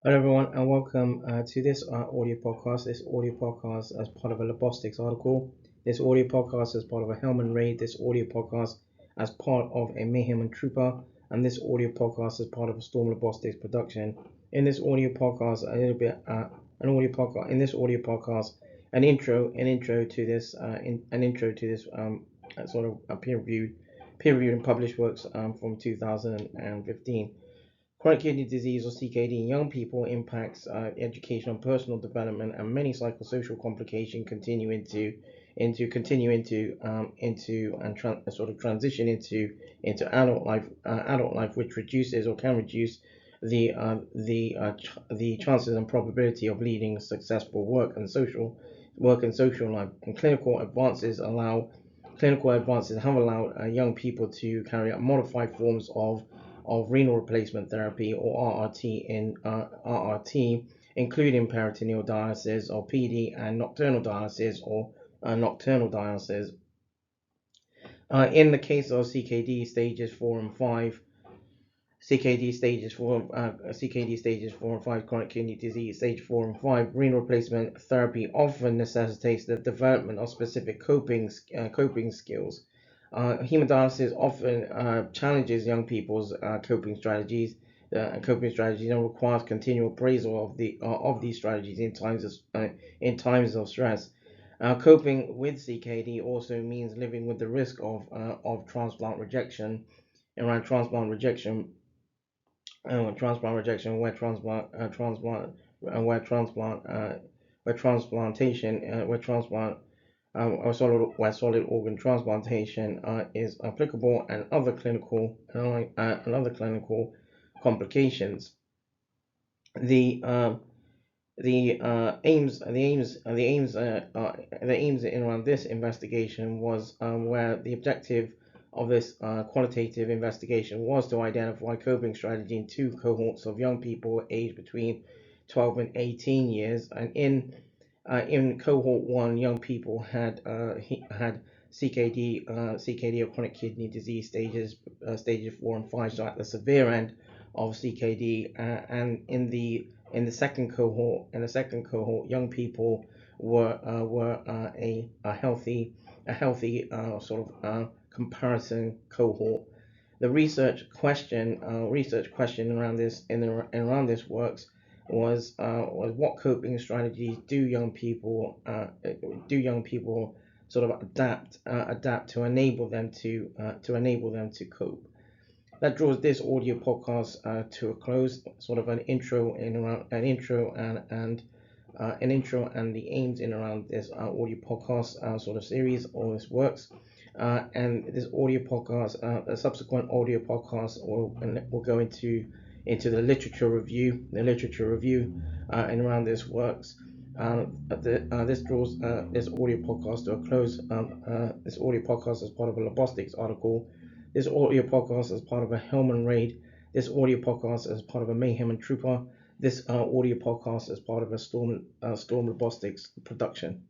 Hello, everyone, and welcome to this audio podcast. This audio podcast as part of a Labostix article. This audio podcast as part of a Helm raid. This audio podcast as part of a Mayhem and Trooper, and this audio podcast as part of a Storm Labostix production. In this audio podcast, a little bit an audio podcast. In this audio podcast, an intro to this sort of a peer-reviewed and published works from 2015. Chronic kidney disease, or CKD, in young people impacts education and personal development, and many psychosocial complications continue and sort of transition into adult life, which reduces or can reduce the chances and probability of leading a successful work and social life. And clinical advances have allowed young people to carry out modified forms of renal replacement therapy, or RRT, including peritoneal dialysis or PD, and nocturnal dialysis or nocturnal dialysis. In the case of CKD stages 4 and 5, CKD stages 4 and 5, chronic kidney disease stage 4 and 5, renal replacement therapy often necessitates the development of specific coping skills. Hemodialysis often challenges young people's coping strategies and requires continual appraisal of these strategies in times of stress. Coping with CKD also means living with the risk of transplant rejection. Around transplant rejection, where transplantation, where solid organ transplantation is applicable, and other clinical complications. The aims in around this investigation was where the objective of this qualitative investigation was to identify coping strategy in two cohorts of young people aged between 12 and 18 years. And in cohort 1, young people had CKD or chronic kidney disease stages 4 and 5, so at the severe end of CKD. And in the second cohort, young people were a healthy sort of comparison cohort. The research question around this works was what coping strategies do young people sort of adapt to enable them to cope. That draws this audio podcast to a close. Sort of an intro and the aims in around this audio podcast sort of series or this works. And this audio podcast, a subsequent audio podcast, will go into the literature review, and around this works. This draws this audio podcast to a close. This audio podcast is part of a Labostix article. This audio podcast is part of a Helm raid. This audio podcast is part of a Mayhem and Trooper. This audio podcast is part of a Storm Labostix production.